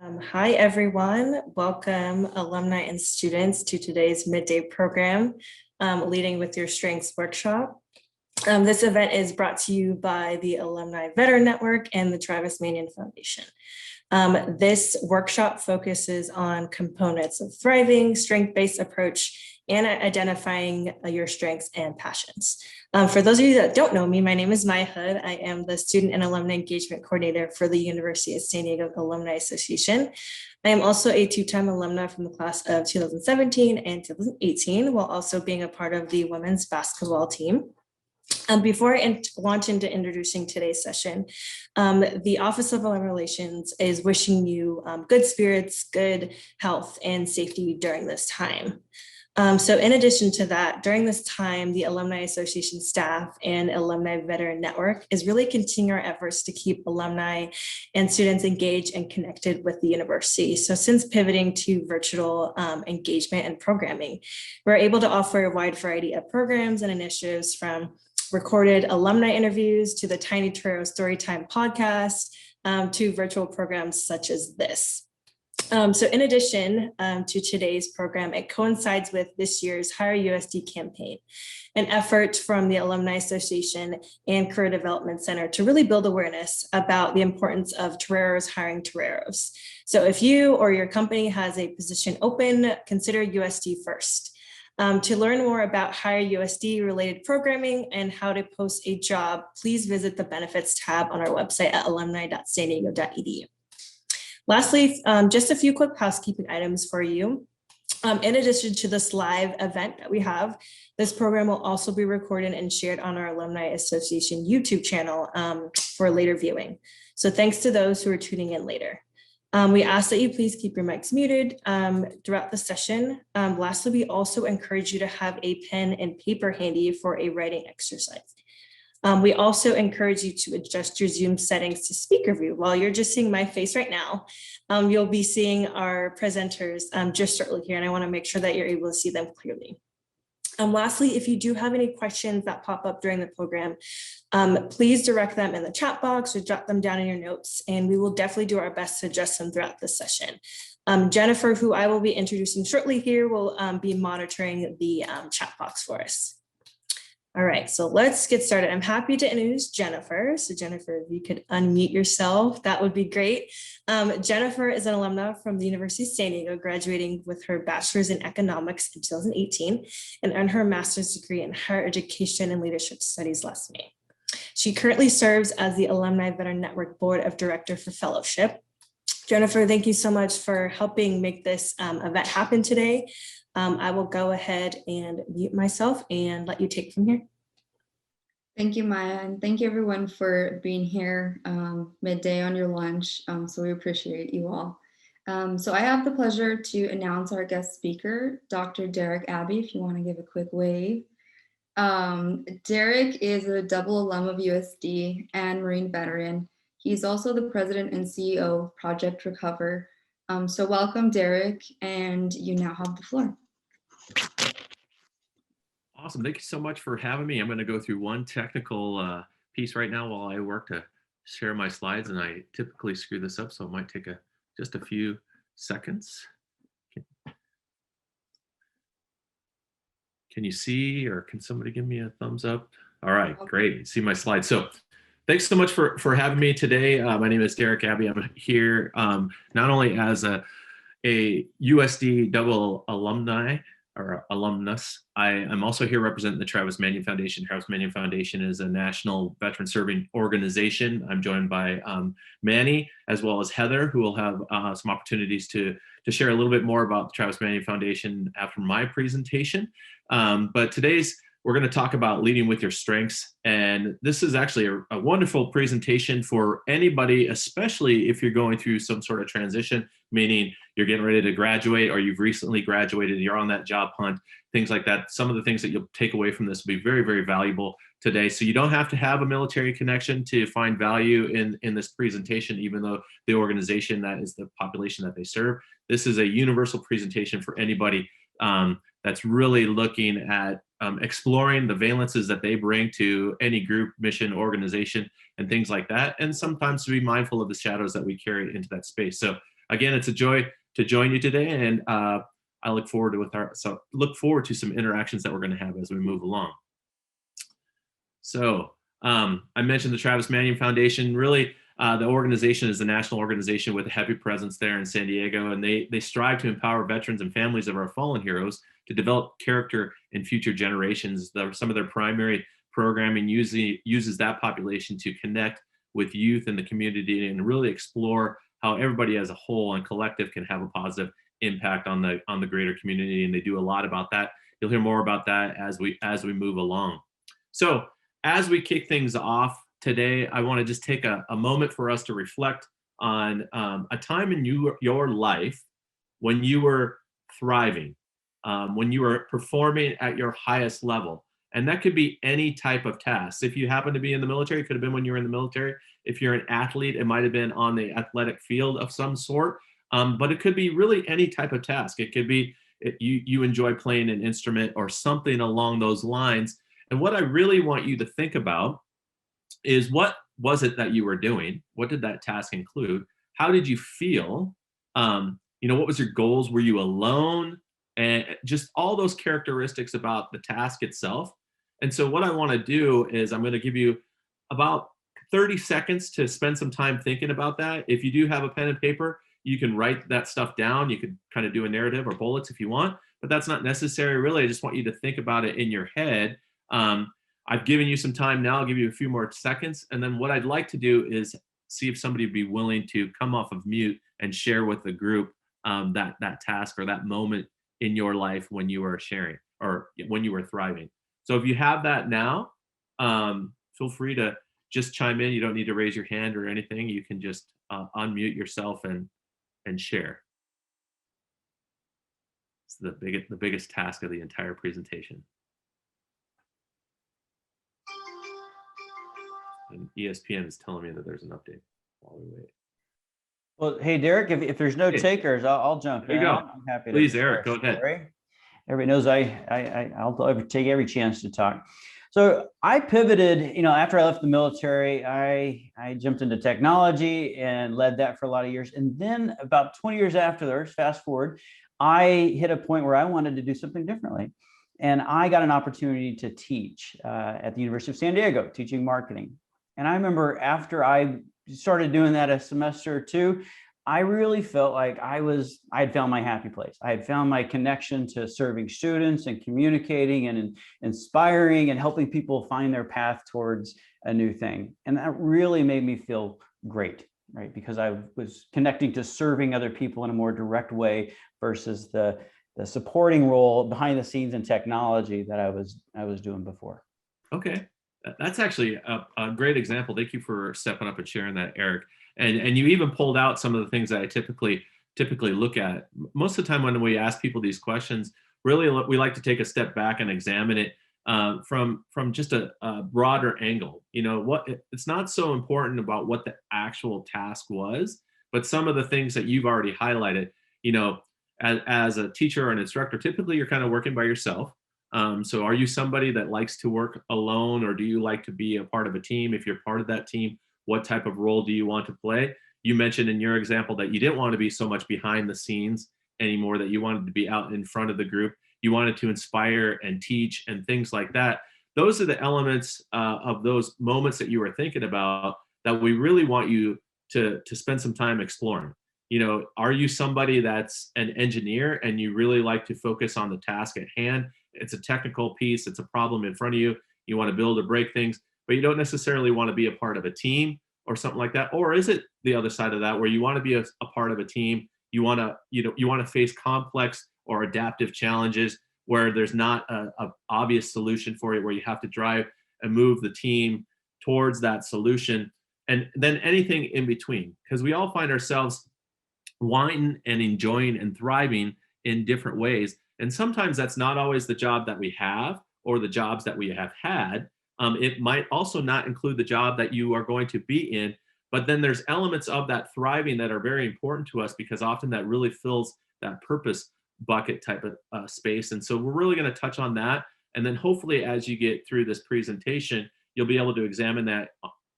Hi, everyone. Welcome, alumni and students, to today's midday program, Leading with Your Strengths workshop. This event is brought to you by the Alumni Veteran Network and the Travis Manion Foundation. This workshop focuses on components of thriving, strength-based approach and identifying your strengths and passions. For those of you that don't know me, my name is Maya Hood. I am the Student and Alumni Engagement Coordinator for the University of San Diego Alumni Association. I am also a two-time alumna from the class of 2017 and 2018, while also being a part of the women's basketball team. Before I launch into introducing today's session, the Office of Alumni Relations is wishing you good spirits, good health, and safety during this time. So in addition to that, during this time, the Alumni Association staff and Alumni Veteran Network is really continuing our efforts to keep alumni and students engaged and connected with the university. So since pivoting to virtual engagement and programming, we're able to offer a wide variety of programs and initiatives, from recorded alumni interviews to the Tiny Torero Storytime podcast, to virtual programs such as this. So in addition to today's program, it coincides with this year's Hire USD campaign, an effort from the Alumni Association and Career Development Center to really build awareness about the importance of Toreros hiring Toreros. So if you or your company has a position open, consider USD first. To learn more about Hire USD related programming and how to post a job, please visit the benefits tab on our website at alumni.sandiego.edu. Lastly, just a few quick housekeeping items for you. In addition to this live event that we have, this program will also be recorded and shared on our Alumni Association YouTube channel for later viewing. So thanks to those who are tuning in later. We ask that you please keep your mics muted throughout the session. Lastly, we also encourage you to have a pen and paper handy for a writing exercise. We also encourage you to adjust your Zoom settings to speaker view. While you're just seeing my face right now, you'll be seeing our presenters just shortly here, and I want to make sure that you're able to see them clearly. Lastly, if you do have any questions that pop up during the program, please direct them in the chat box or jot them down in your notes, and we will definitely do our best to address them throughout the session. Jennifer, who I will be introducing shortly here, will be monitoring the chat box for us. All right, so let's get started. I'm happy to introduce Jennifer. So Jennifer, if you could unmute yourself, that would be great. Jennifer is an alumna from the University of San Diego, graduating with her bachelor's in economics in 2018 and earned her master's degree in higher education and leadership studies last May. She currently serves as the Alumni Veteran Network Board of Director for Fellowship. Jennifer, thank you so much for helping make this event happen today. I will go ahead and mute myself and let you take from here. Thank you, Maya, and thank you everyone for being here midday on your lunch. So we appreciate you all. So I have the pleasure to announce our guest speaker, Dr. Derek Abbey, if you want to give a quick wave. Derek is a double alum of USD and Marine veteran. He's also the president and CEO of Project Recover. So welcome, Derek, and you now have the floor. Awesome. Thank you so much for having me. I'm going to go through one technical piece right now while I work to share my slides, and I typically screw this up, so it might take just a few seconds. Can you see, or can somebody give me a thumbs up? All right, great. See my slides. So thanks so much for having me today. My name is Derek Abbey. I'm here not only as a USD double alumni or alumnus. I'm also here representing the Travis Manion Foundation. Travis Manion Foundation is a national veteran serving organization. I'm joined by Manny as well as Heather, who will have some opportunities to share a little bit more about the Travis Manion Foundation after my presentation. But we're going to talk about leading with your strengths. And this is actually a wonderful presentation for anybody, especially if you're going through some sort of transition, meaning you're getting ready to graduate or you've recently graduated, you're on that job hunt, things like that. Some of the things that you'll take away from this will be very, very valuable today. So you don't have to have a military connection to find value in this presentation, even though the organization, that is the population that they serve. This is a universal presentation for anybody that's really looking at exploring the valences that they bring to any group, mission, organization, and things like that. And sometimes to be mindful of the shadows that we carry into that space. So again, it's a joy to join you today, and I look forward to some interactions that we're going to have as we move along. So I mentioned the Travis Manion Foundation. Really, the organization is a national organization with a heavy presence there in San Diego, and they strive to empower veterans and families of our fallen heroes to develop character in future generations. Some of their primary programming uses that population to connect with youth in the community and really explore how everybody as a whole and collective can have a positive impact on the greater community. And they do a lot about that. You'll hear more about that as we move along. So as we kick things off today, I want to just take a moment for us to reflect on a time in your life when you were thriving, when you were performing at your highest level. And that could be any type of task. If you happen to be in the military, it could have been when you were in the military. If you're an athlete, it might have been on the athletic field of some sort. But it could be really any type of task. It could be you enjoy playing an instrument or something along those lines. And what I really want you to think about is, what was it that you were doing? What did that task include? How did you feel? What was your goals? Were you alone? And just all those characteristics about the task itself. And so what I want to do is I'm going to give you about 30 seconds to spend some time thinking about that. If you do have a pen and paper, you can write that stuff down. You could kind of do a narrative or bullets if you want, but that's not necessary. Really, I just want you to think about it in your head. I've given you some time now. I'll give you a few more seconds. And then what I'd like to do is see if somebody would be willing to come off of mute and share with the group that task or that moment in your life when you were sharing or when you were thriving. So if you have that now, feel free to just chime in. You don't need to raise your hand or anything. You can just unmute yourself and share. It's the biggest task of the entire presentation. And ESPN is telling me that there's an update while we wait. Well, hey, Derek, if there's no takers, I'll jump in. There you go. I'm happy to. Please, Eric, go ahead. Everybody knows I'll take every chance to talk. So I pivoted, after I left the military, I jumped into technology and led that for a lot of years. And then about 20 years afterwards, fast forward, I hit a point where I wanted to do something differently. And I got an opportunity to teach at the University of San Diego, teaching marketing. And I remember after I started doing that a semester or two, I really felt like I had found my happy place. I had found my connection to serving students and communicating and inspiring and helping people find their path towards a new thing. And that really made me feel great, right? Because I was connecting to serving other people in a more direct way versus the supporting role behind the scenes in technology that I was doing before. Okay. That's actually a great example. Thank you for stepping up and sharing that, Eric. And you even pulled out some of the things that I typically look at. Most of the time when we ask people these questions, really we like to take a step back and examine it from just a broader angle. It's not so important about what the actual task was, but some of the things that you've already highlighted. As a teacher or an instructor, typically you're kind of working by yourself. So are you somebody that likes to work alone, or do you like to be a part of a team? If you're part of that team, what type of role do you want to play? You mentioned in your example that you didn't want to be so much behind the scenes anymore, that you wanted to be out in front of the group. You wanted to inspire and teach and things like that. Those are the elements of those moments that you were thinking about that we really want you to spend some time exploring. Are you somebody that's an engineer and you really like to focus on the task at hand? It's a technical piece. It's a problem in front of you. You want to build or break things, but you don't necessarily want to be a part of a team or something like that. Or is it the other side of that, where you want to be a part of a team? You want to face complex or adaptive challenges where there's not a obvious solution for it, where you have to drive and move the team towards that solution, and then anything in between, because we all find ourselves wanting and enjoying and thriving in different ways. And sometimes that's not always the job that we have or the jobs that we have had. It might also not include the job that you are going to be in, but then there's elements of that thriving that are very important to us, because often that really fills that purpose bucket type of space. And so we're really going to touch on that. And then hopefully as you get through this presentation, you'll be able to examine that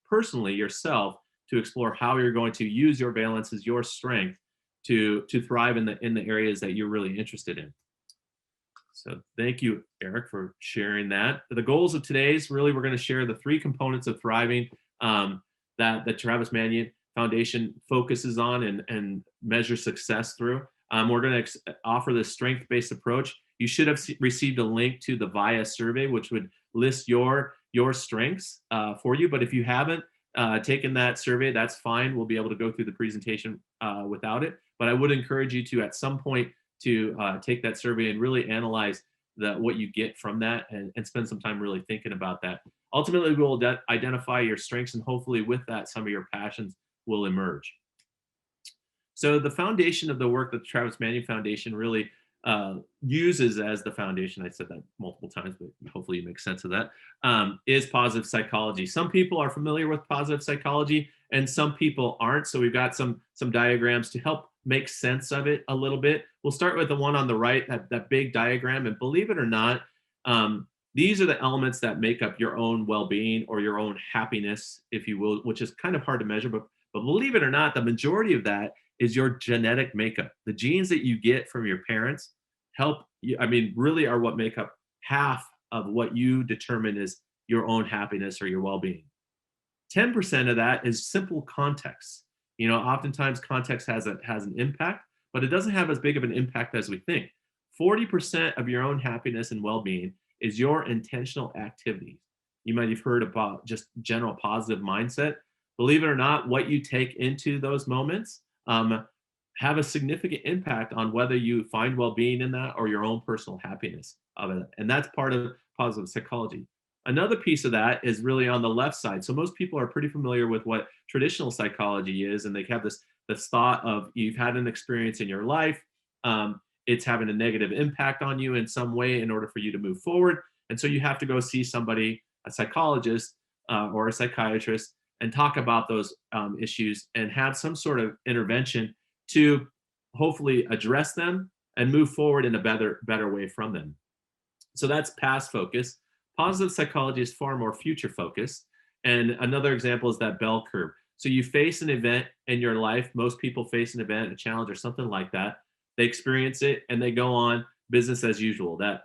personally yourself to explore how you're going to use your valences, your strength, to thrive in the areas that you're really interested in. So thank you, Eric, for sharing that. The goals of today's, really, we're going to share the 3 components of thriving that the Travis Manion Foundation focuses on and measures success through. We're going to offer this strength-based approach. You should have received a link to the VIA survey, which would list your strengths for you. But if you haven't taken that survey, that's fine. We'll be able to go through the presentation without it. But I would encourage you to, at some point, to take that survey and really analyze what you get from that, and spend some time really thinking about that. Ultimately, we'll identify your strengths, and hopefully with that, some of your passions will emerge. So the foundation of the work that the Travis Manion Foundation really uses as the foundation, I said that multiple times, but hopefully you make sense of that, is positive psychology. Some people are familiar with positive psychology and some people aren't. So we've got some diagrams to help make sense of it a little bit. We'll start with the one on the right, that big diagram. And believe it or not, these are the elements that make up your own well-being or your own happiness, if you will, which is kind of hard to measure. But believe it or not, the majority of that is your genetic makeup. The genes that you get from your parents help you, really are what make up half of what you determine is your own happiness or your well-being. 10% of that is simple context. Oftentimes context has an impact, but it doesn't have as big of an impact as we think. 40% of your own happiness and well-being is your intentional activities. You might have heard about just general positive mindset. Believe it or not, what you take into those moments have a significant impact on whether you find well-being in that or your own personal happiness of it. And that's part of positive psychology. Another piece of that is really on the left side. So most people are pretty familiar with what traditional psychology is, and they have this thought of, you've had an experience in your life, it's having a negative impact on you in some way in order for you to move forward. And so you have to go see somebody, a psychologist or a psychiatrist, and talk about those issues and have some sort of intervention to hopefully address them and move forward in a better way from them. So that's past focus. Positive psychology is far more future focused. And another example is that bell curve. So you face an event in your life. Most people face an event, a challenge, or something like that. They experience it and they go on business as usual, that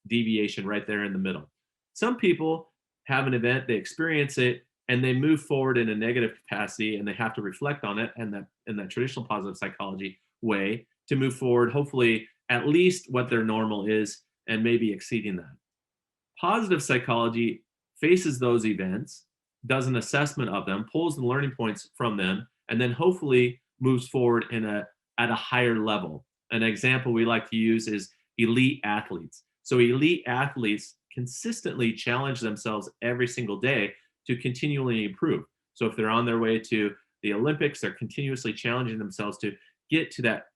deviation right there in the middle. Some people have an event, they experience it, and they move forward in a negative capacity, and they have to reflect on it and in that traditional positive psychology way to move forward, hopefully at least what their normal is and maybe exceeding that. Positive psychology faces those events, does an assessment of them, pulls the learning points from them, and then hopefully moves forward at a higher level. An example we like to use is elite athletes. So elite athletes consistently challenge themselves every single day to continually improve. So if they're on their way to the Olympics, they're continuously challenging themselves to get to that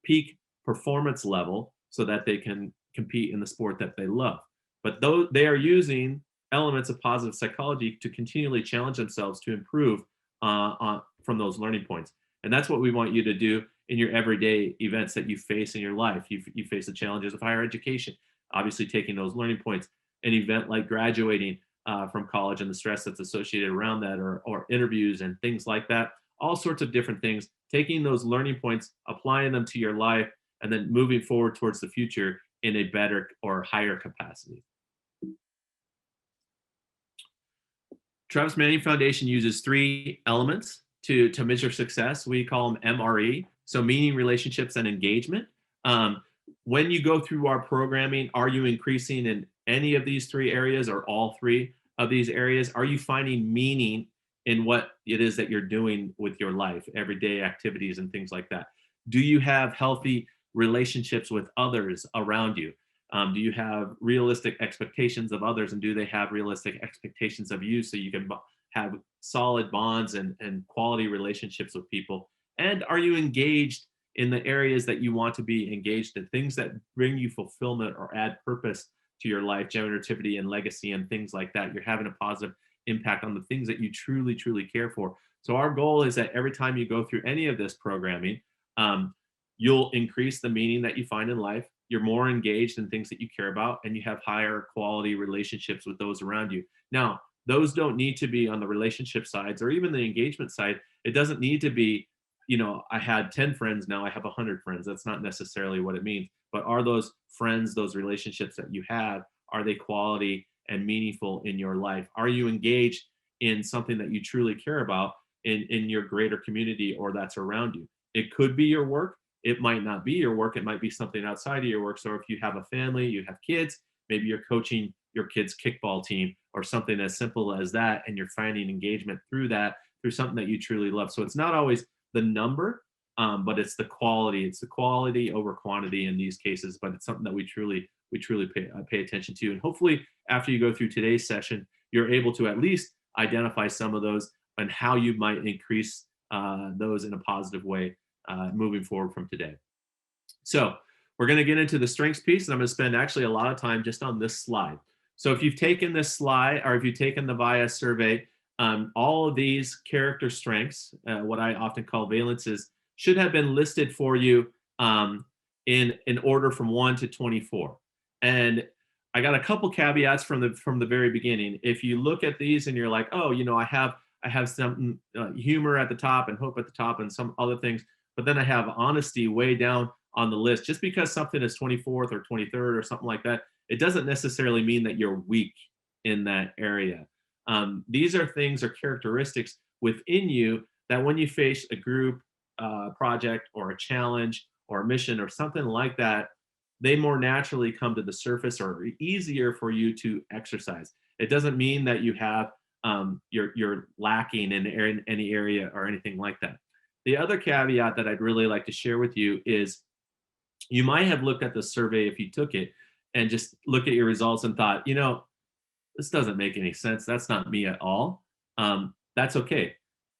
peak performance level so that they can compete in the sport that they love. But though they are using elements of positive psychology to continually challenge themselves to improve from those learning points. And that's what we want you to do in your everyday events that you face in your life. You face the challenges of higher education, obviously taking those learning points. An event like graduating from college and the stress that's associated around that, or interviews and things like that, all sorts of different things, taking those learning points, applying them to your life, and then moving forward towards the future in a better or higher capacity. Travis Manion Foundation uses 3 elements to measure success. We call them MRE, so meaning, relationships, and engagement. When you go through our programming, are you increasing in any of these 3 areas or all 3 of these areas? Are you finding meaning in what it is that you're doing with your life, everyday activities and things like that? Do you have healthy relationships with others around you? Do you have realistic expectations of others, and do they have realistic expectations of you, so you can have solid bonds and quality relationships with people? And are you engaged in the areas that you want to be engaged in, things that bring you fulfillment or add purpose to your life, generativity and legacy and things like that? You're having a positive impact on the things that you truly, truly care for. So our goal is that every time you go through any of this programming, you'll increase the meaning that you find in life. You're more engaged in things that you care about, and you have higher quality relationships with those around you. Now, those don't need to be on the relationship sides or even the engagement side. It doesn't need to be I had 10 friends, now I have 100 friends. That's not necessarily what it means. But are those friends, those relationships that you have, are they quality and meaningful in your life? Are you engaged in something that you truly care about in your greater community or that's around you? It could be your work. It might not be your work. It might be something outside of your work. So if you have a family, you have kids, maybe you're coaching your kids' kickball team or something as simple as that, and you're finding engagement through that, through something that you truly love. So it's not always the number, but it's the quality. It's the quality over quantity in these cases, but it's something that we truly pay attention to. And hopefully after you go through today's session, you're able to at least identify some of those and how you might increase those in a positive way moving forward from today. So we're going to get into the strengths piece, and I'm going to spend actually a lot of time just on this slide. So if you've taken this slide, or if you've taken the VIA survey, all of these character strengths, what I often call valences, should have been listed for you in order from 1 to 24. And I got a couple caveats from the very beginning. If you look at these and you're like, oh, I have some humor at the top and hope at the top and some other things, but then I have honesty way down on the list. Just because something is 24th or 23rd or something like that, it doesn't necessarily mean that you're weak in that area. These are things or characteristics within you that when you face a group project or a challenge or a mission or something like that, they more naturally come to the surface or are easier for you to exercise. It doesn't mean that you have you're lacking in any area or anything like that. The other caveat that I'd really like to share with you is you might have looked at the survey if you took it and just look at your results and thought, this doesn't make any sense. That's not me at all. That's okay.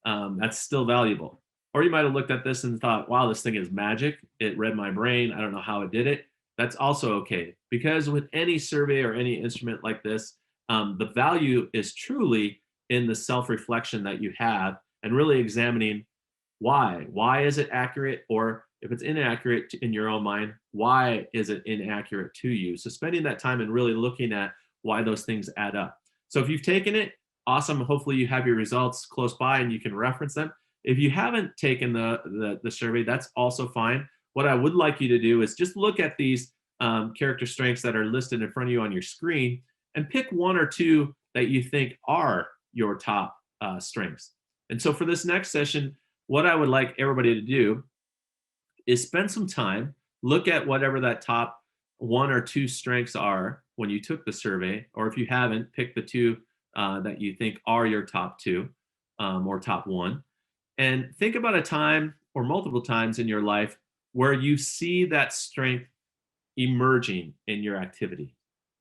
That's still valuable. Or you might have looked at this and thought, wow, this thing is magic. It read my brain. I don't know how it did it. That's also okay. Because with any survey or any instrument like this, the value is truly in the self-reflection that you have and really examining why. Why is it accurate? Or if it's inaccurate in your own mind, why is it inaccurate to you? So spending that time and really looking at why those things add up. So if you've taken it, awesome. Hopefully you have your results close by and you can reference them. If you haven't taken the survey, that's also fine. What I would like you to do is just look at these character strengths that are listed in front of you on your screen and pick one or two that you think are your top strengths. And so for this next session, what I would like everybody to do is spend some time, look at whatever that top one or two strengths are when you took the survey, or if you haven't, pick the two that you think are your top two or top one. And think about a time or multiple times in your life where you see that strength emerging in your activity.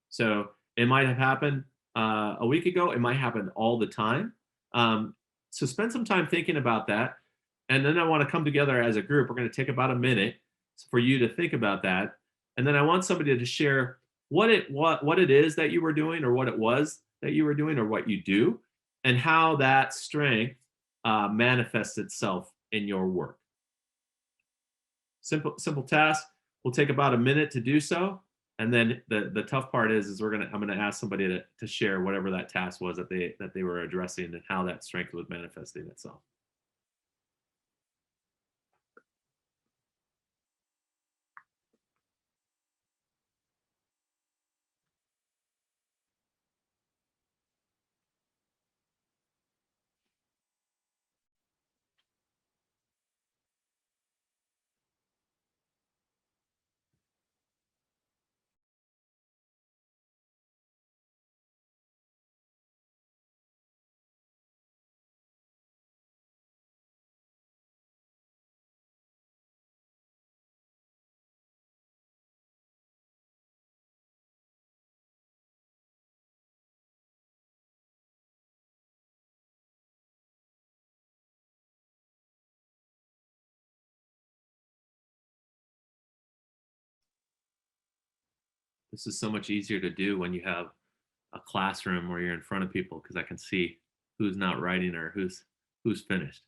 So it might have happened a week ago. It might happen all the time. So spend some time thinking about that. And then I want to come together as a group. We're going to take about a minute for you to think about that. And then I want somebody to share what it is that you were doing, or what it was that you were doing, or what you do, and how that strength manifests itself in your work. Simple task. We'll take about a minute to do so. And then the tough part is I'm gonna ask somebody to share whatever that task was that they were addressing and how that strength was manifesting itself. This is so much easier to do when you have a classroom where you're in front of people, because I can see who's not writing or who's finished.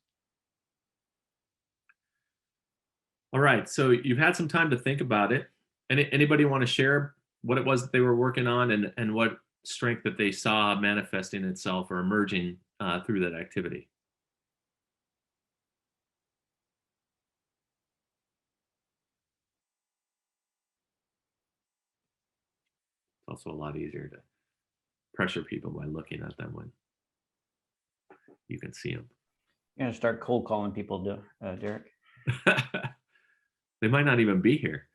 All right, so you've had some time to think about it. Anybody want to share what it was that they were working on and what strength that they saw manifesting itself or emerging through that activity? also a lot easier to pressure people by looking at them when you can see them. You're gonna start cold calling people, Derek. They might not even be here.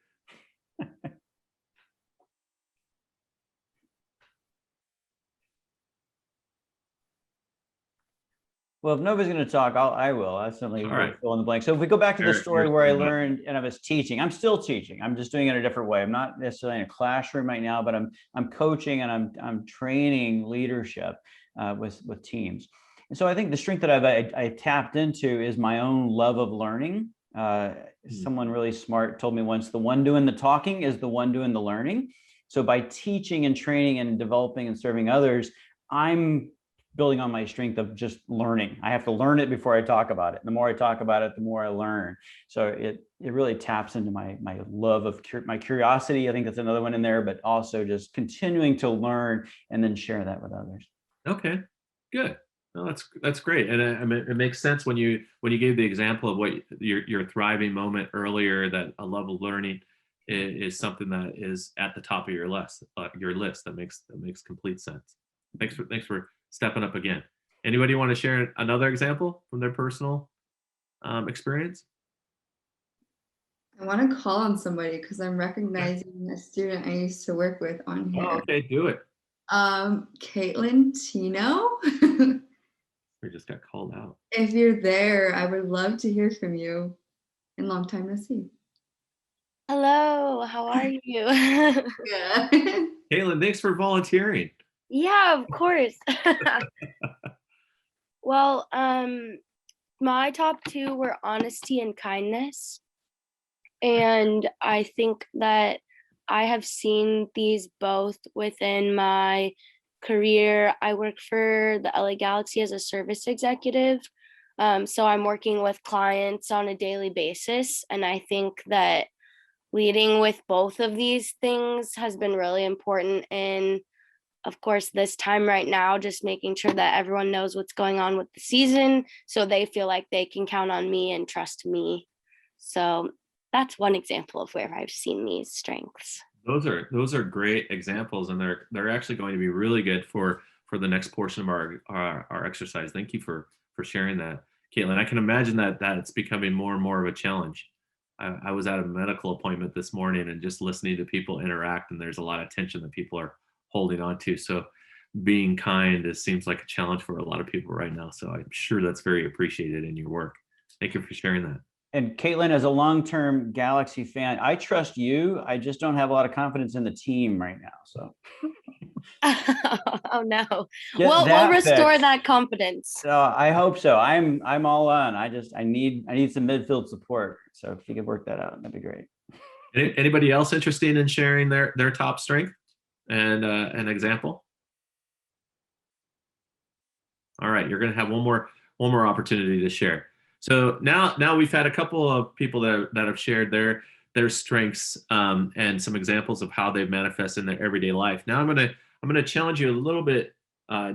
Well, if nobody's going to talk, I will. I certainly All will right. fill in the blank. So if we go back to the Eric, story you're where I standing up. learned and I was teaching, I'm still teaching. I'm just doing it a different way. I'm not necessarily in a classroom right now, but I'm coaching and I'm training leadership with teams. And so I think the strength that I tapped into is my own love of learning. Someone really smart told me once, the one doing the talking is the one doing the learning. So by teaching and training and developing and serving others, I'm building on my strength of just learning. I have to learn it before I talk about it. And the more I talk about it, the more I learn. So it really taps into my love of my curiosity. I think that's another one in there, but also just continuing to learn and then share that with others. Okay, good. No, that's great, and I mean, it makes sense when you gave the example of what your thriving moment earlier, that a love of learning is something that is at the top of your list. That makes complete sense. Thanks for stepping up again. Anybody want to share another example from their personal experience? I want to call on somebody because I'm recognizing a student I used to work with on here. Oh, okay, do it. Caitlin Tino. We just got called out. If you're there, I would love to hear from you. And long time no see. Hello, how are you? Yeah. Caitlin, thanks for volunteering. Yeah, of course. Well, my top two were honesty and kindness. And I think that I have seen these both within my career. I work for the LA Galaxy as a service executive. So I'm working with clients on a daily basis. And I think that leading with both of these things has been really important in, of course, this time right now, just making sure that everyone knows what's going on with the season so they feel like they can count on me and trust me. So that's one example of where I've seen these strengths. Those are great examples, and they're actually going to be really good for the next portion of our exercise. Thank you for sharing that, Caitlin. I can imagine that it's becoming more and more of a challenge. I was at a medical appointment this morning and just listening to people interact, and there's a lot of tension that people are holding on to. So being kind seems like a challenge for a lot of people right now. So I'm sure that's very appreciated in your work. Thank you for sharing that. And Caitlin, as a long-term Galaxy fan, I trust you. I just don't have a lot of confidence in the team right now. So. Oh no. Get We'll that restore fixed. that confidence. So I hope so. I'm all on. I need some midfield support. So if you could work that out, that'd be great. Anybody else interested in sharing their top strength and an example? All right, you're going to have one more opportunity to share. So now we've had a couple of people that have shared their strengths and some examples of how they've manifested in their everyday life. Now I'm going to challenge you a little bit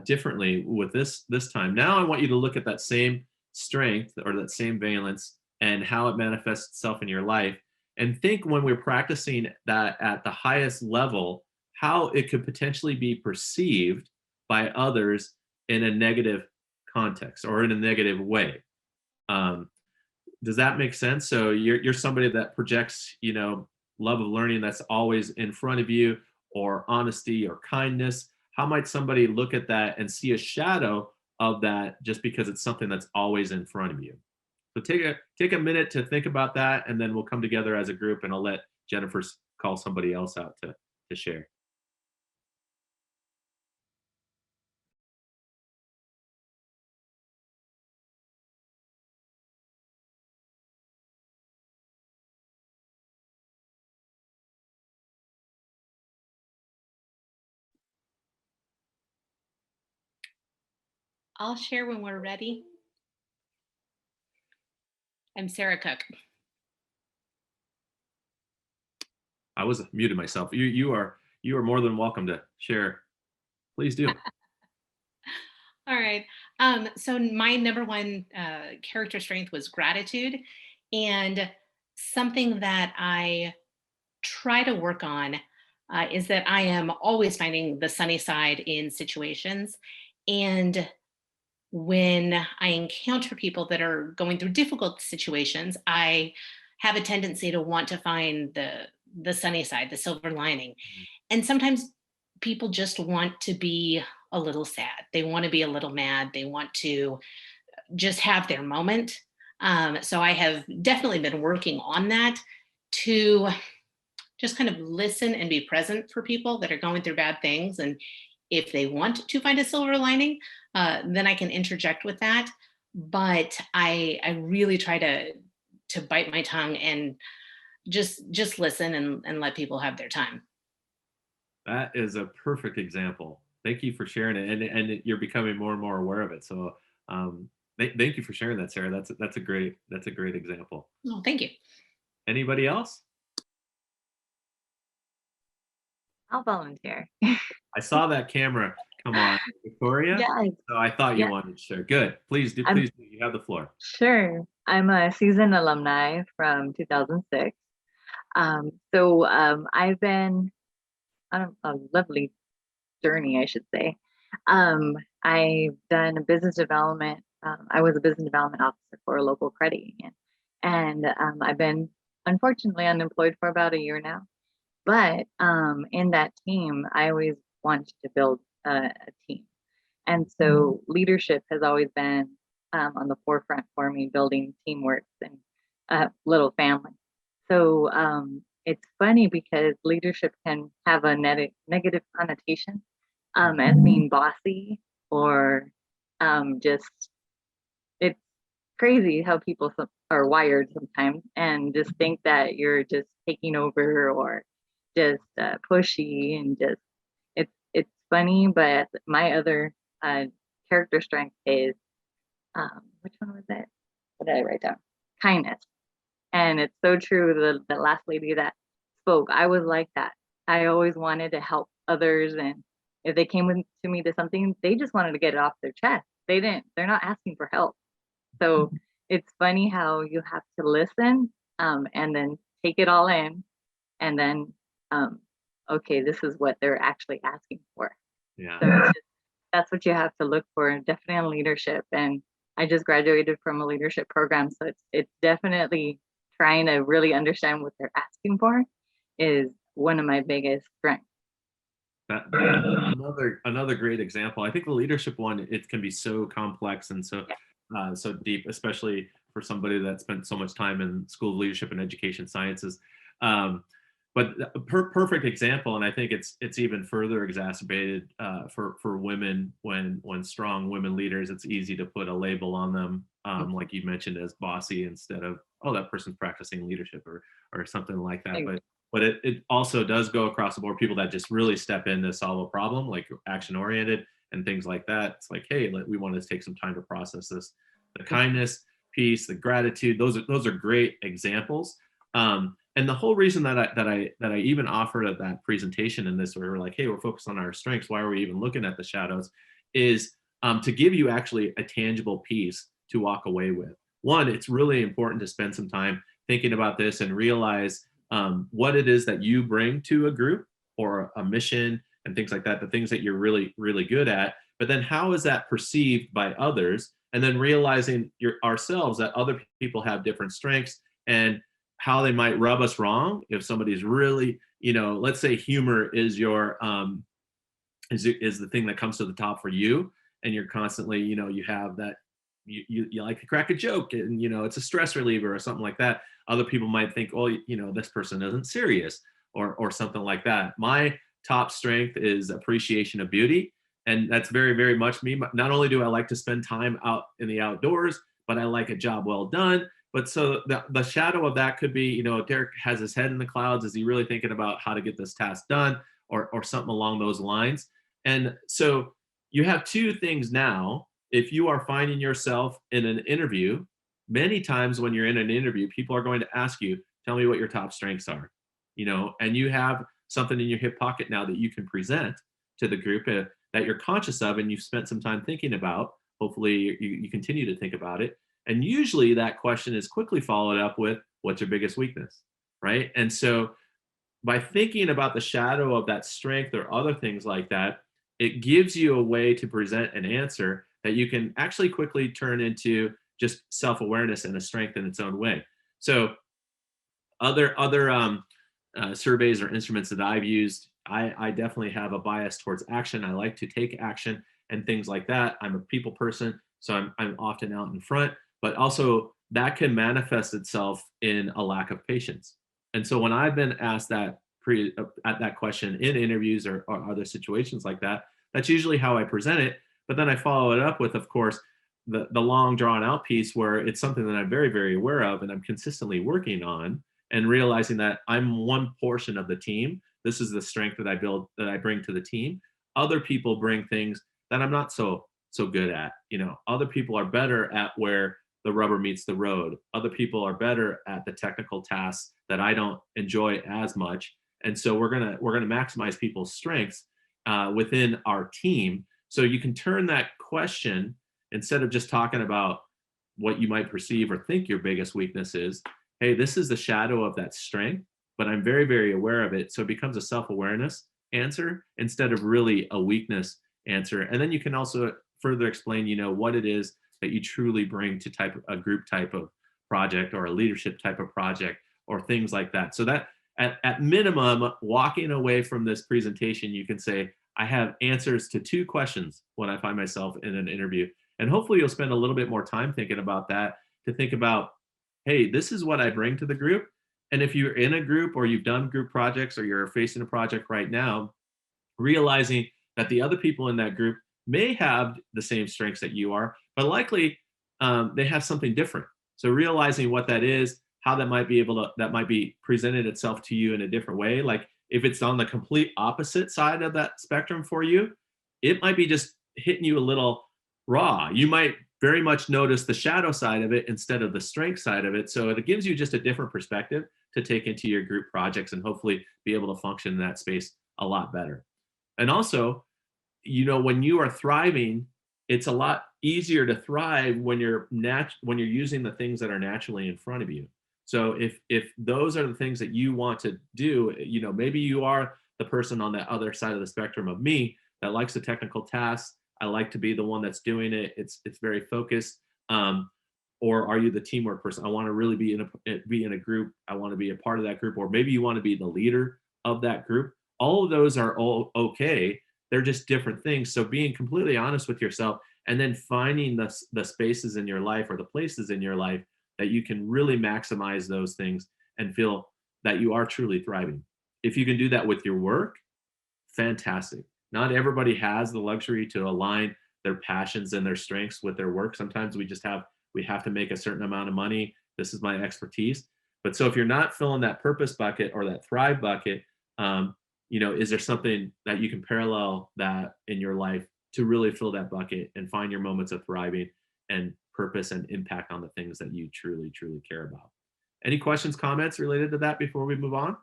differently with this time. Now I want you to look at that same strength or that same valence and how it manifests itself in your life, and think when we're practicing that at the highest level, how it could potentially be perceived by others in a negative context or in a negative way. Does that make sense? So you're somebody that projects, love of learning that's always in front of you, or honesty or kindness. How might somebody look at that and see a shadow of that just because it's something that's always in front of you? So take a minute to think about that, and then we'll come together as a group, and I'll let Jennifer call somebody else out to share. I'll share when we're ready. I'm Sarah Cook. I was muted myself. You are more than welcome to share. Please do. All right. So my number one character strength was gratitude, and something that I try to work on is that I am always finding the sunny side in situations. And when I encounter people that are going through difficult situations, I have a tendency to want to find the sunny side, the silver lining. And sometimes people just want to be a little sad. They want to be a little mad. They want to just have their moment. So I have definitely been working on that to just kind of listen and be present for people that are going through bad things. And if they want to find a silver lining, then I can interject with that. But I really try to bite my tongue and just listen and let people have their time. That is a perfect example. Thank you for sharing it, and you're becoming more and more aware of it. So thank you for sharing that, Sarah. That's a great example. Oh, thank you. Anybody else? I'll volunteer. I saw that camera come on, Victoria. Yes, So I thought you yeah. wanted to share. Good. Please do. I'm- Please do. You have the floor. Sure. I'm a seasoned alumni from 2006. I've been on a lovely journey, I should say. I've done business development. I was a business development officer for a local credit union. And I've been unfortunately unemployed for about a year now. But in that team, I always wanted to build a team. And so leadership has always been on the forefront for me, building teamwork and a little family. So it's funny because leadership can have a negative connotation as being bossy or just, it's crazy how people are wired sometimes and just think that you're just taking over or just pushy and just, it's funny, but my other character strength is, which one was it? What did I write down? Kindness. And it's so true. The last lady that spoke, I was like that. I always wanted to help others. And if they came to me to something, they just wanted to get it off their chest. They're not asking for help. So it's funny how you have to listen and then take it all in. And then, okay, this is what they're actually asking for. Yeah. So that's what you have to look for, definitely in leadership. And I just graduated from a leadership program, so it's definitely trying to really understand what they're asking for is one of my biggest strengths. Another great example. I think the leadership one, it can be so complex and so so deep, especially for somebody that spent so much time in School of Leadership and Education Sciences. But a perfect example, and I think it's even further exacerbated for women when strong women leaders, it's easy to put a label on them, like you mentioned, as bossy instead of, oh, that person's practicing leadership or something like that. But it also does go across the board. People that just really step in to solve a problem, like action oriented and things like that. It's like, hey, we want to take some time to process this. The kindness piece, the gratitude, those are great examples. And the whole reason that I even offered at that presentation in this, where we're like, hey, we're focused on our strengths, why are we even looking at the shadows, is to give you actually a tangible piece to walk away with. One, it's really important to spend some time thinking about this and realize what it is that you bring to a group or a mission and things like that, the things that you're really, really good at. But then how is that perceived by others? And then realizing ourselves that other people have different strengths and how they might rub us wrong if somebody's really, let's say humor is your is the thing that comes to the top for you, and you're constantly, you have that you like to crack a joke and it's a stress reliever or something like that. Other people might think, oh, this person isn't serious or something like that. My top strength is appreciation of beauty, and that's very, very much me. Not only do I like to spend time out in the outdoors, but I like a job well done. But so the shadow of that could be, Derek has his head in the clouds. Is he really thinking about how to get this task done or something along those lines? And so you have two things now. If you are finding yourself in an interview, many times when you're in an interview, people are going to ask you, tell me what your top strengths are, and you have something in your hip pocket now that you can present to the group that you're conscious of and you've spent some time thinking about. Hopefully you continue to think about it. And usually that question is quickly followed up with, what's your biggest weakness, right? And so by thinking about the shadow of that strength or other things like that, it gives you a way to present an answer that you can actually quickly turn into just self-awareness and a strength in its own way. So other surveys or instruments that I've used, I definitely have a bias towards action. I like to take action and things like that. I'm a people person, so I'm often out in front, but also that can manifest itself in a lack of patience. And so when I've been asked that at that question in interviews or other situations like that, that's usually how I present it. But then I follow it up with, of course, the long drawn out piece where it's something that I'm very, very aware of and I'm consistently working on, and realizing that I'm one portion of the team. This is the strength that I build, that I bring to the team. Other people bring things that I'm not so good at. You know, other people are better at where the rubber meets the road. Other people are better at the technical tasks that I don't enjoy as much. And so we're gonna maximize people's strengths within our team. So you can turn that question, instead of just talking about what you might perceive or think your biggest weakness is, hey, this is the shadow of that strength, but I'm very, very aware of it. So it becomes a self-awareness answer instead of really a weakness answer. And then you can also further explain, you know, what it is that you truly bring to a group type of project or a leadership type of project or things like that. So that at minimum, walking away from this presentation, you can say, I have answers to 2 questions when I find myself in an interview. And hopefully you'll spend a little bit more time thinking about that, to think about, hey, this is what I bring to the group. And if you're in a group or you've done group projects or you're facing a project right now, realizing that the other people in that group may have the same strengths that you are, but likely they have something different. So realizing what that is, how that might be presented itself to you in a different way. Like if it's on the complete opposite side of that spectrum for you, it might be just hitting you a little raw. You might very much notice the shadow side of it instead of the strength side of it. So it gives you just a different perspective to take into your group projects and hopefully be able to function in that space a lot better. And also, you know, when you are thriving, it's a lot easier to thrive when you're using the things that are naturally in front of you. So if those are the things that you want to do, you know, maybe you are the person on the other side of the spectrum of me that likes the technical tasks. I like to be the one that's doing it. It's very focused. Or are you the teamwork person? I want to really be in a group. I want to be a part of that group. Or maybe you want to be the leader of that group. All of those are all okay. They're just different things. So being completely honest with yourself and then finding the spaces in your life or the places in your life that you can really maximize those things and feel that you are truly thriving. If you can do that with your work, fantastic. Not everybody has the luxury to align their passions and their strengths with their work. Sometimes we have to make a certain amount of money. This is my expertise. But so if you're not filling that purpose bucket or that thrive bucket, you know, is there something that you can parallel that in your life to really fill that bucket and find your moments of thriving and purpose and impact on the things that you truly, truly care about? Any questions, comments related to that before we move on?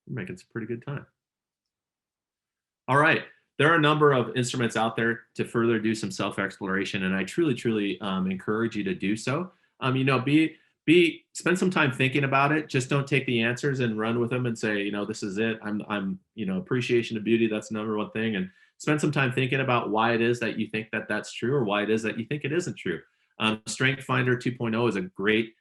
We're making some pretty good time. All right. There are a number of instruments out there to further do some self-exploration, and I truly, truly encourage you to do so. You know, spend some time thinking about it. Just don't take the answers and run with them and say, you know, this is it. You know, appreciation of beauty. That's the number one thing. And spend some time thinking about why it is that you think that that's true, or why it is that you think it isn't true. Strength Finder 2.0 is a great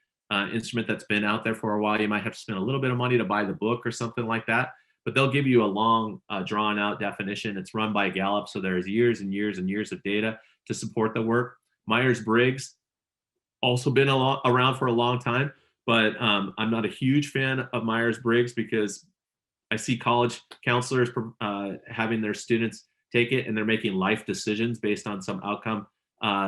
instrument that's been out there for a while. You might have to spend a little bit of money to buy the book or something like that, but they'll give you a long drawn out definition. It's run by Gallup, so there's years and years and years of data to support the work. Myers-Briggs, also been around for a long time, but I'm not a huge fan of Myers-Briggs because I see college counselors having their students take it and they're making life decisions based on some outcome.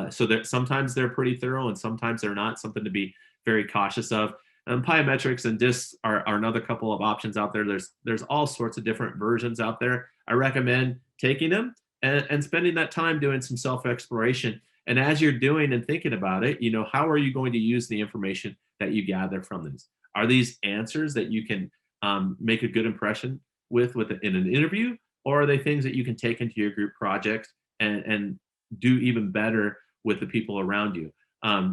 So that sometimes they're pretty thorough and sometimes they're not, something to be very cautious of. Plyometrics and discs are another couple of options out there. There's all sorts of different versions out there. I recommend taking them and spending that time doing some self-exploration. And as you're doing and thinking about it, you know, how are you going to use the information that you gather from this? Are these answers that you can make a good impression with in an interview, or are they things that you can take into your group projects and do even better with the people around you?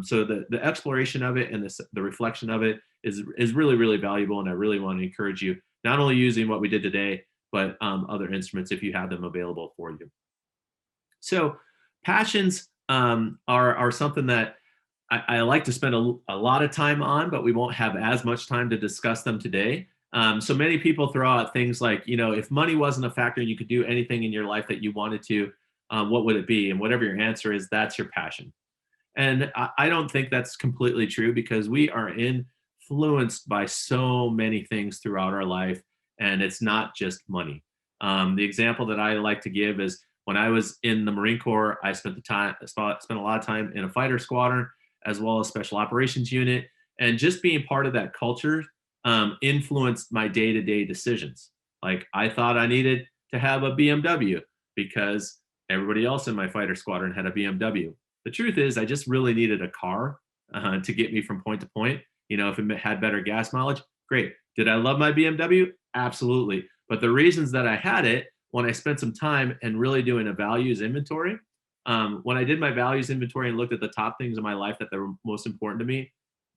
So the exploration of it and the reflection of it is really, really valuable. And I really want to encourage you, not only using what we did today, but other instruments if you have them available for you. So passions are something that I like to spend a lot of time on, but we won't have as much time to discuss them today. So many people throw out things like, if money wasn't a factor, you could do anything in your life that you wanted to, what would it be? And whatever your answer is, that's your passion. And I don't think that's completely true, because we are influenced by so many things throughout our life, and it's not just money. The example that I like to give is when I was in the Marine Corps, I spent a lot of time in a fighter squadron as well as special operations unit, and just being part of that culture influenced my day-to-day decisions. Like, I thought I needed to have a BMW because everybody else in my fighter squadron had a BMW. The truth is, I just really needed a car to get me from point to point. If it had better gas mileage, great. Did I love my BMW? Absolutely. But the reasons that I had it, when I spent some time and really doing a values inventory, when I did my values inventory and looked at the top things in my life that were most important to me,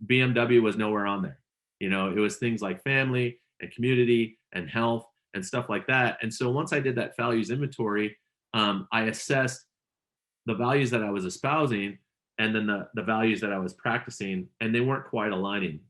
BMW was nowhere on there. It was things like family and community and health and stuff like that. And so once I did that values inventory, I assessed the values that I was espousing and then the values that I was practicing, and they weren't quite aligning.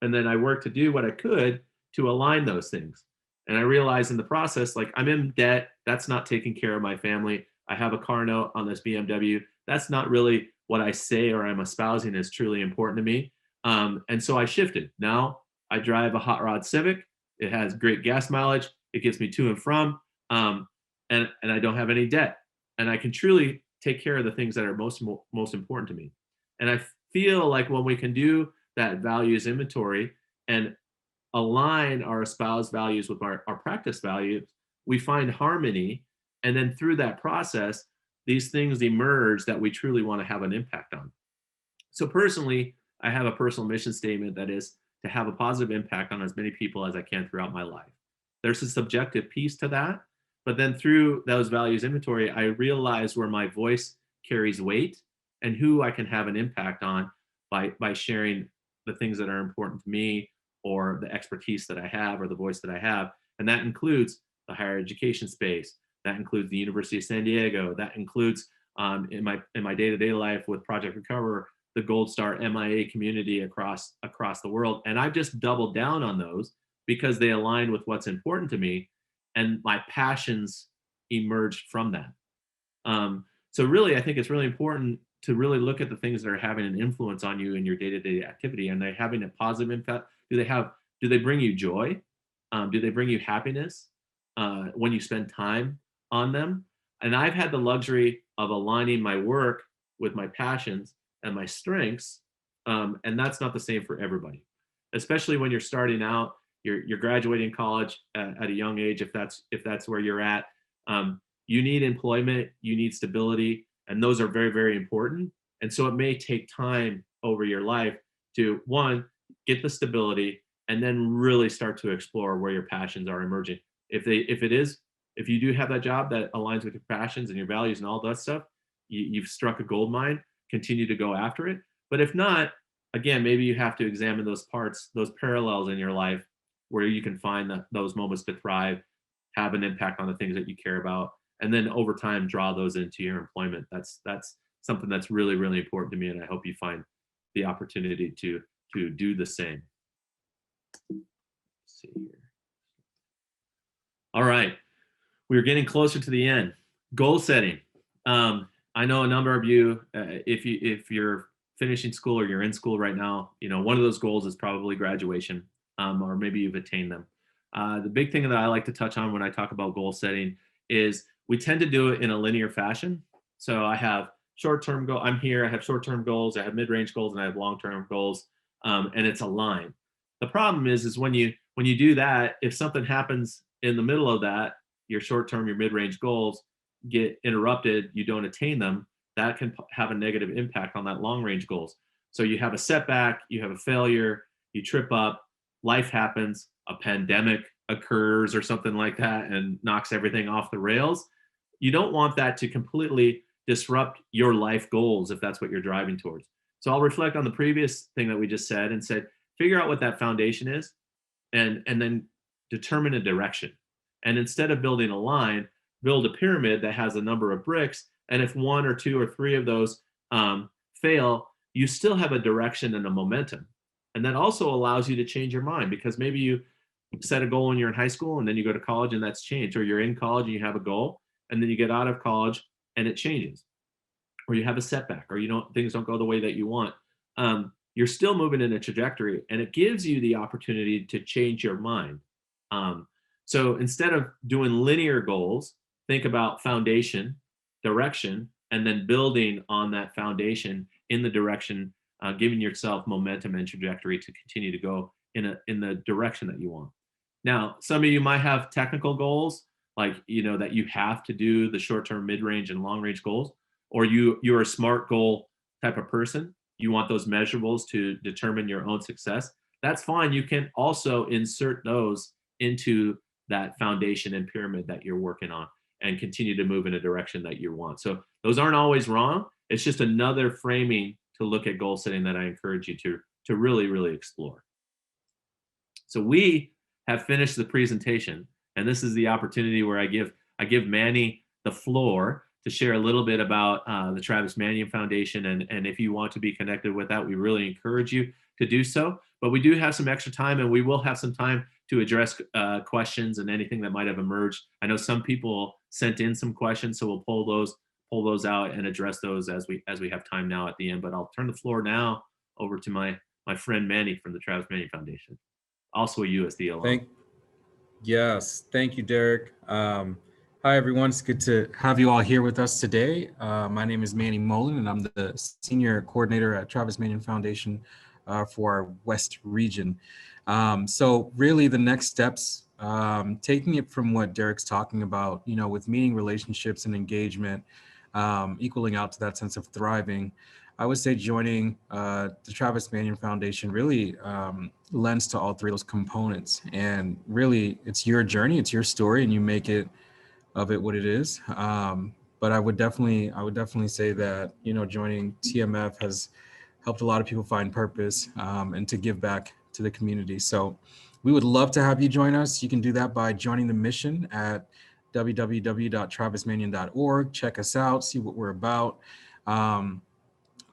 And then I worked to do what I could to align those things. And I realized in the process, like, I'm in debt. That's not taking care of my family. I have a car note on this BMW. That's not really what I say or I'm espousing is truly important to me. And so I shifted. Now I drive a hot rod Civic. It has great gas mileage. It gets me to and from, and I don't have any debt. And I can truly take care of the things that are most important to me. And I feel like when we can do that values inventory and align our espoused values with our practice values, we find harmony. And then through that process, these things emerge that we truly want to have an impact on. So personally, I have a personal mission statement that is to have a positive impact on as many people as I can throughout my life. There's a subjective piece to that. But then through those values inventory, I realize where my voice carries weight and who I can have an impact on by sharing the things that are important to me, or the expertise that I have, or the voice that I have. And that includes the higher education space. That includes the University of San Diego. That includes in my day-to-day life with Project Recover, the Gold Star MIA community across the world. And I've just doubled down on those because they align with what's important to me, and my passions emerged from that. So really, I think it's really important to really look at the things that are having an influence on you in your day-to-day activity, and they're having a positive impact. Do they bring you joy? Do they bring you happiness when you spend time on them? And I've had the luxury of aligning my work with my passions and my strengths, and that's not the same for everybody, especially when you're starting out. You're graduating college at a young age, if that's where you're at. You need employment, you need stability, and those are very, very important. And so it may take time over your life to, one, get the stability, and then really start to explore where your passions are emerging. If you do have that job that aligns with your passions and your values and all that stuff, you've struck a gold mine. Continue to go after it. But if not, again, maybe you have to examine those parts, those parallels in your life where you can find those moments to thrive, have an impact on the things that you care about, and then over time draw those into your employment. That's something that's really, really important to me, and I hope you find the opportunity to do the same. Let's see here. All right, we're getting closer to the end. Goal setting. I know a number of you, if you're finishing school or you're in school right now, one of those goals is probably graduation, or maybe you've attained them. The big thing that I like to touch on when I talk about goal setting is we tend to do it in a linear fashion. So I have short-term goal. I'm here. I have short-term goals. I have mid-range goals, and I have long-term goals, and it's aligned. The problem is when you do that, if something happens in the middle of that, your short-term, your mid-range goals get interrupted, you don't attain them, that can have a negative impact on that long-range goals. So you have a setback, you have a failure, you trip up, life happens, a pandemic occurs or something like that and knocks everything off the rails. You don't want that to completely disrupt your life goals if that's what you're driving towards. So I'll reflect on the previous thing that we just said and said, figure out what that foundation is, and then determine a direction. And instead of building a line, build a pyramid that has a number of bricks. And if one or two or three of those fail, you still have a direction and a momentum. And that also allows you to change your mind, because maybe you set a goal when you're in high school and then you go to college and that's changed, or you're in college and you have a goal and then you get out of college and it changes, or you have a setback, or things don't go the way that you want. You're still moving in a trajectory, and it gives you the opportunity to change your mind. So instead of doing linear goals, think about foundation, direction, and then building on that foundation in the direction, giving yourself momentum and trajectory to continue to go in the direction that you want. Now, some of you might have technical goals, like that you have to do the short-term, mid-range, and long-range goals, or you're a SMART goal type of person. You want those measurables to determine your own success. That's fine. You can also insert those into that foundation and pyramid that you're working on and continue to move in a direction that you want. So those aren't always wrong. It's just another framing to look at goal setting that I encourage you to really, really explore. So we have finished the presentation, and this is the opportunity where I give Manny the floor to share a little bit about the Travis Manion Foundation. And if you want to be connected with that, we really encourage you to do so. But we do have some extra time, and we will have some time to address questions and anything that might have emerged. I know some people sent in some questions, so we'll pull those out and address those as we have time now at the end. But I'll turn the floor now over to my friend Manny from the Travis Manion Foundation, also a USD alum. Yes, thank you, Derek. Hi, everyone. It's good to have you all here with us today. My name is Manny Molin, and I'm the Senior Coordinator at Travis Manion Foundation for our West region. So really the next steps, taking it from what Derek's talking about, with meaning, relationships, and engagement, equaling out to that sense of thriving, I would say joining the Travis Manion Foundation really lends to all three of those components. And really, it's your journey, it's your story, and you make it what it is. But I would definitely say that joining TMF has helped a lot of people find purpose and to give back to the community. So we would love to have you join us. You can do that by joining the mission at www.travismanion.org. Check us out, see what we're about.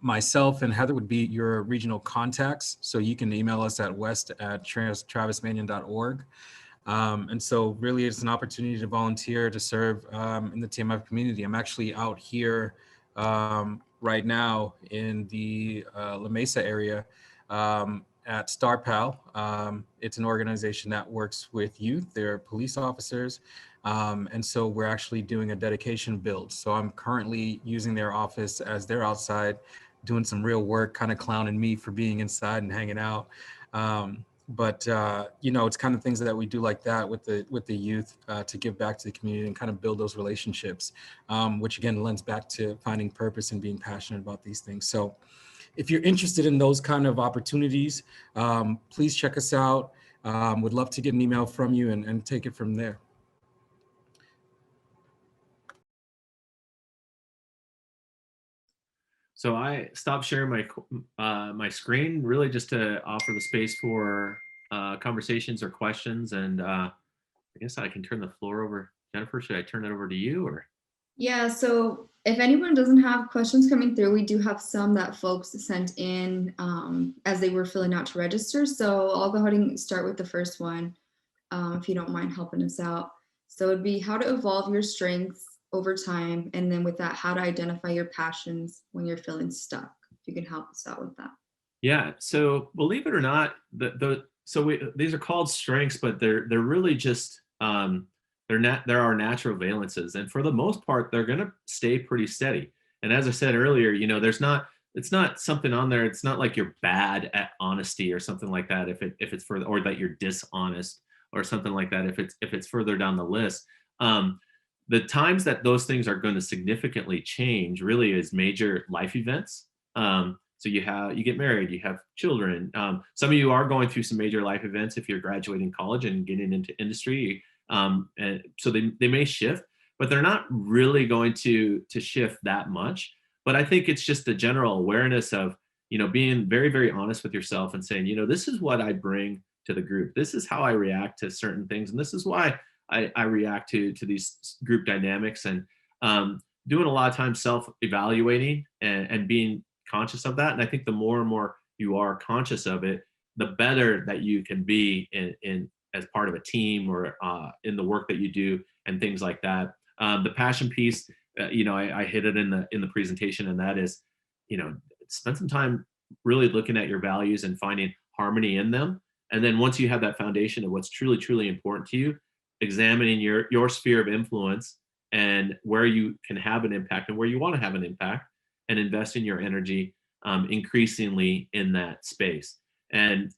Myself and Heather would be your regional contacts. So you can email us at west@travismanion.org. And so really it's an opportunity to volunteer, to serve in the TMF community. I'm actually out here right now in the La Mesa area at Star Pal. It's an organization that works with youth. They're police officers. And so we're actually doing a dedication build. So I'm currently using their office as they're outside doing some real work, kind of clowning me for being inside and hanging out. But it's kind of things that we do like that with the youth to give back to the community and kind of build those relationships, which again lends back to finding purpose and being passionate about these things. So if you're interested in those kind of opportunities, please check us out. Would love to get an email from you and take it from there. So I stopped sharing my screen really just to offer the space for conversations or questions. And I guess I can turn the floor over. Jennifer, should I turn it over to you or? Yeah, so if anyone doesn't have questions coming through, we do have some that folks sent in as they were filling out to register. So I'll go ahead and start with the first one, if you don't mind helping us out. So it'd be how to evolve your strengths over time. And then with that, how to identify your passions when you're feeling stuck. If you can help us out with that. Yeah, so believe it or not, these are called strengths, but they're really just, they're our natural valences. And for the most part, they're going to stay pretty steady. And as I said earlier, it's not something on there. It's not like you're bad at honesty or something like that. If it's further, or that you're dishonest or something like that, if it's further down the list. The times that those things are going to significantly change really is major life events. So you get married, you have children. Some of you are going through some major life events if you're graduating college and getting into industry. And so they may shift, but they're not really going to shift that much. But I think it's just the general awareness of, being very, very honest with yourself and saying, this is what I bring to the group. This is how I react to certain things. And this is why I react to these group dynamics, and doing a lot of times self-evaluating and being conscious of that. And I think the more and more you are conscious of it, the better that you can be in as part of a team or in the work that you do and things like that. The passion piece, I hit it in the presentation, and that is, spend some time really looking at your values and finding harmony in them. And then once you have that foundation of what's truly, truly important to you, examining your sphere of influence and where you can have an impact and where you want to have an impact, and investing your energy increasingly in that space. And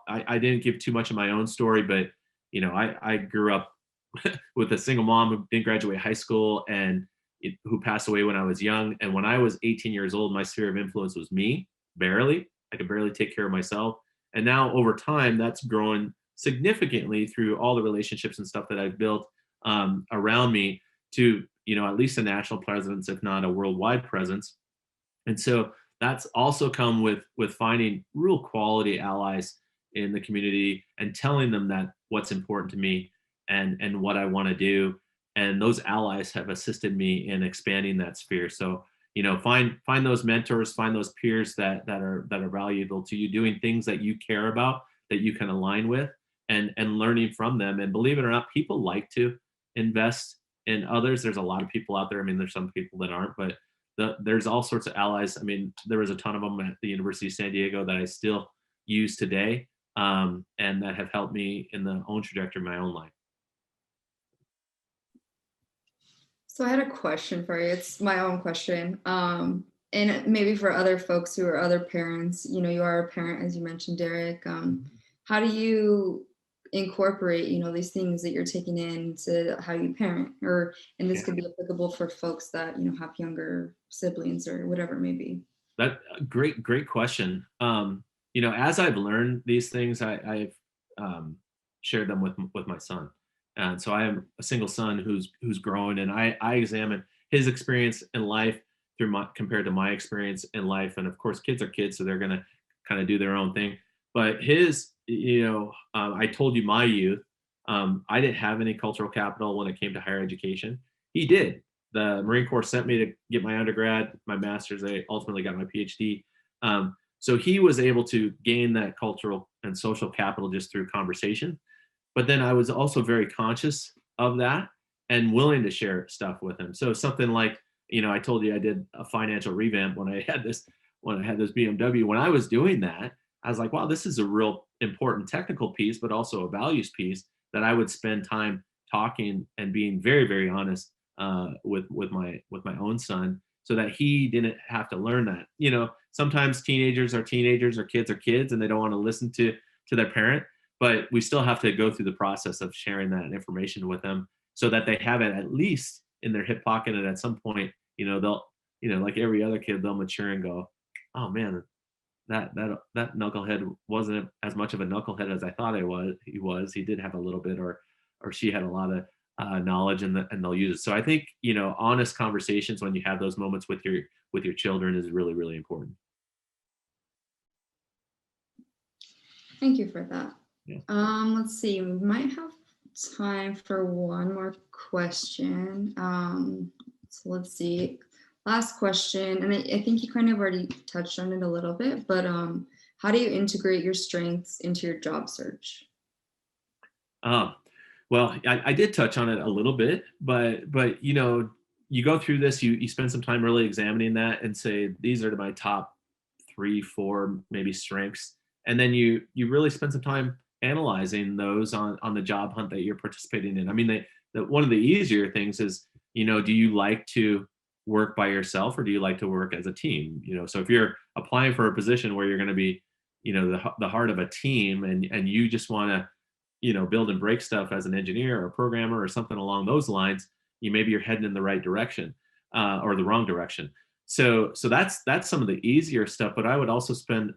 I didn't give too much of my own story, but I grew up with a single mom who didn't graduate high school and who passed away when I was young. And when I was 18 years old, my sphere of influence was me, barely. I could barely take care of myself. And now over time, that's grown significantly through all the relationships and stuff that I've built around me to, at least a national presence, if not a worldwide presence. And so that's also come with finding real quality allies in the community and telling them that what's important to me and what I want to do. And those allies have assisted me in expanding that sphere. So, find those mentors, find those peers that are valuable to you, doing things that you care about, that you can align with, and learning from them. And believe it or not, people like to invest in others. There's a lot of people out there. I mean, there's some people that aren't, but there's all sorts of allies. I mean, there was a ton of them at the University of San Diego that I still use today, and that have helped me in the own trajectory of my own life. So I had a question for you. It's my own question. And maybe for other folks who are other parents, you are a parent, as you mentioned, Derek. How do you incorporate, these things that you're taking into how you parent? And this could be applicable for folks that, have younger siblings or whatever it may be. That great question. As I've learned these things, I've shared them with my son. And so I am a single son who's growing, and I examine his experience in life compared to my experience in life. And of course, kids are kids, so they're gonna kind of do their own thing. But his, I told you my youth, I didn't have any cultural capital when it came to higher education. He did. The Marine Corps sent me to get my undergrad, my master's. I ultimately got my Ph.D. So he was able to gain that cultural and social capital just through conversation. But then I was also very conscious of that and willing to share stuff with him. So something like, I told you I did a financial revamp when I had this BMW. When I was doing that, I was like, wow, this is a real important technical piece, but also a values piece that I would spend time talking and being very, very honest with my own son, so that he didn't have to learn that. Sometimes teenagers are teenagers, or kids are kids, and they don't want to listen to their parent. But we still have to go through the process of sharing that information with them, so that they have it at least in their hip pocket. And at some point, they'll, like every other kid, they'll mature and go, oh man, that knucklehead wasn't as much of a knucklehead as I thought he was. He did have a little bit, or she had a lot of knowledge, and they'll use it. So I think, honest conversations when you have those moments with your children is really, really important. Thank you for that. Yeah. Let's see, we might have time for one more question. So let's see, last question, and I think you kind of already touched on it a little bit, but how do you integrate your strengths into your job search? Well, I did touch on it a little bit, but you go through this, you spend some time really examining that and say, these are my top 3, 4, maybe strengths. And then you really spend some time analyzing those on the job hunt that you're participating in. I mean, one of the easier things is, do you like to work by yourself, or do you like to work as a team? So if you're applying for a position where you're going to be, the heart of a team, and you just want to, build and break stuff as an engineer or a programmer or something along those lines, maybe you're heading in the right direction or the wrong direction. So that's some of the easier stuff. But I would also spend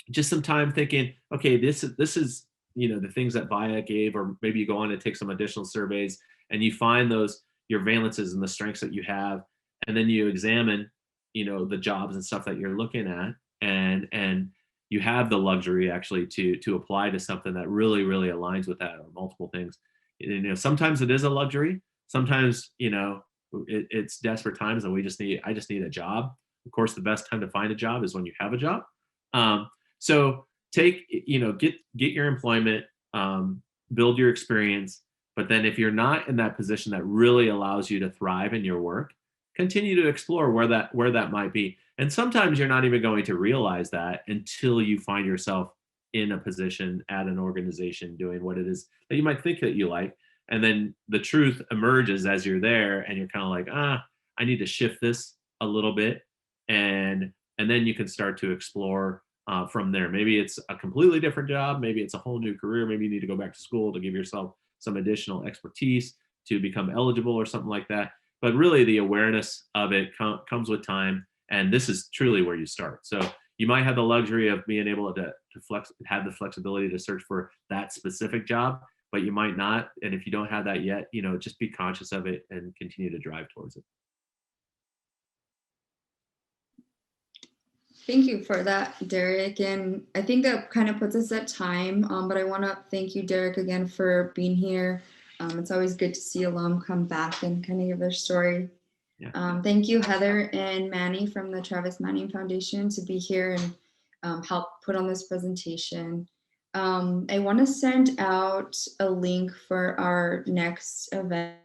just some time thinking, okay, this is the things that VIA gave, or maybe you go on and take some additional surveys and you find your valences and the strengths that you have, and then you examine the jobs and stuff that you're looking at, and you have the luxury actually to apply to something that really aligns with that, or multiple things. Sometimes it is a luxury. Sometimes it's desperate times, and I just need a job. Of course, the best time to find a job is when you have a job. So get your employment, build your experience. But then if you're not in that position that really allows you to thrive in your work, continue to explore where that might be. And sometimes you're not even going to realize that until you find yourself in a position at an organization doing what it is that you might think that you like. And then the truth emerges as you're there, and you're kind of like, I need to shift this a little bit. And then you can start to explore from there. Maybe it's a completely different job. Maybe it's a whole new career. Maybe you need to go back to school to give yourself some additional expertise to become eligible or something like that. But really the awareness of it comes with time. And this is truly where you start. So you might have the luxury of being able to have the flexibility to search for that specific job, but you might not. And if you don't have that yet, just be conscious of it and continue to drive towards it. Thank you for that, Derek. And I think that kind of puts us at time, but I want to thank you, Derek, again for being here. It's always good to see alum come back and kind of give their story. Yeah. Thank you, Heather and Manny from the Travis Manion Foundation, to be here and help put on this presentation. I want to send out a link for our next event,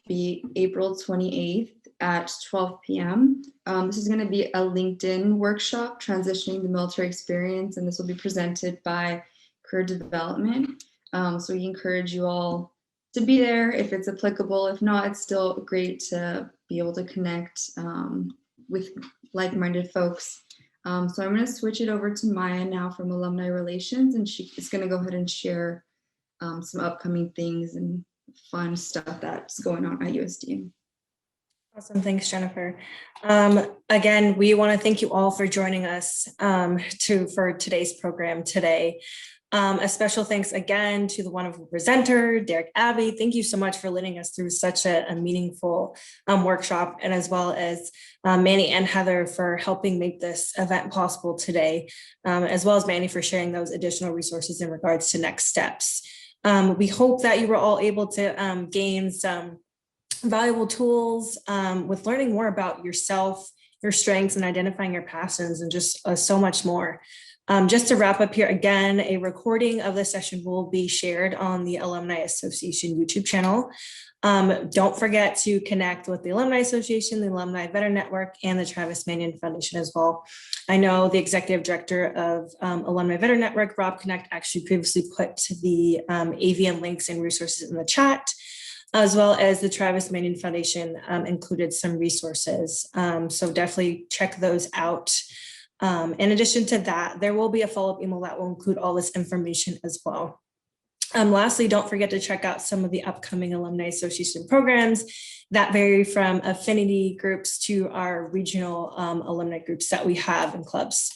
be April 28th at 12 p.m. This is going to be a LinkedIn workshop, Transitioning the Military Experience, and this will be presented by Career Development. So we encourage you all to be there if it's applicable. If not, it's still great to be able to connect with like-minded folks. So I'm going to switch it over to Maya now from Alumni Relations, and she is going to go ahead and share some upcoming things and fun stuff that's going on at USD. Awesome. Thanks, Jennifer. Again, we want to thank you all for joining us for today's program today. A special thanks again to the wonderful presenter, Derek Abbey. Thank you so much for leading us through such a meaningful workshop, and as well as Manny and Heather for helping make this event possible today, as well as Manny for sharing those additional resources in regards to next steps. We hope that you were all able to gain some valuable tools with learning more about yourself, your strengths, and identifying your passions, and just so much more. Just to wrap up here, again, a recording of the session will be shared on the Alumni Association YouTube channel. Don't forget to connect with the Alumni Association, the Alumni Veteran Network, and the Travis Manion Foundation as well. I know the Executive Director of Alumni Veteran Network, Rob Connect, actually previously put the AVN links and resources in the chat, as well as the Travis Manion Foundation included some resources. So definitely check those out. In addition to that, there will be a follow-up email that will include all this information as well. Lastly, don't forget to check out some of the upcoming Alumni Association programs that vary from affinity groups to our regional alumni groups that we have in clubs.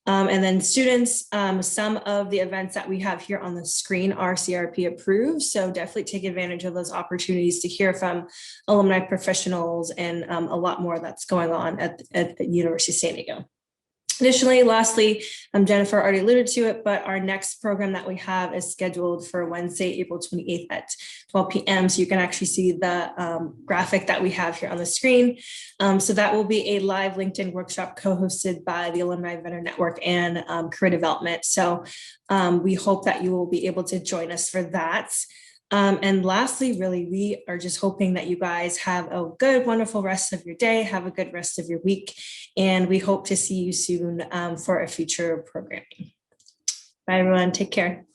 And then students, some of the events that we have here on the screen are CRP approved. So definitely take advantage of those opportunities to hear from alumni professionals and a lot more that's going on at the University of San Diego. Additionally, lastly, Jennifer already alluded to it, but our next program that we have is scheduled for Wednesday, April 28th at 12 p.m. So you can actually see the graphic that we have here on the screen. So that will be a live LinkedIn workshop co-hosted by the Alumni Veteran Network and Career Development. So we hope that you will be able to join us for that. And lastly, really, we are just hoping that you guys have a good, wonderful rest of your day, have a good rest of your week, and we hope to see you soon for a future programming. Bye, everyone. Take care.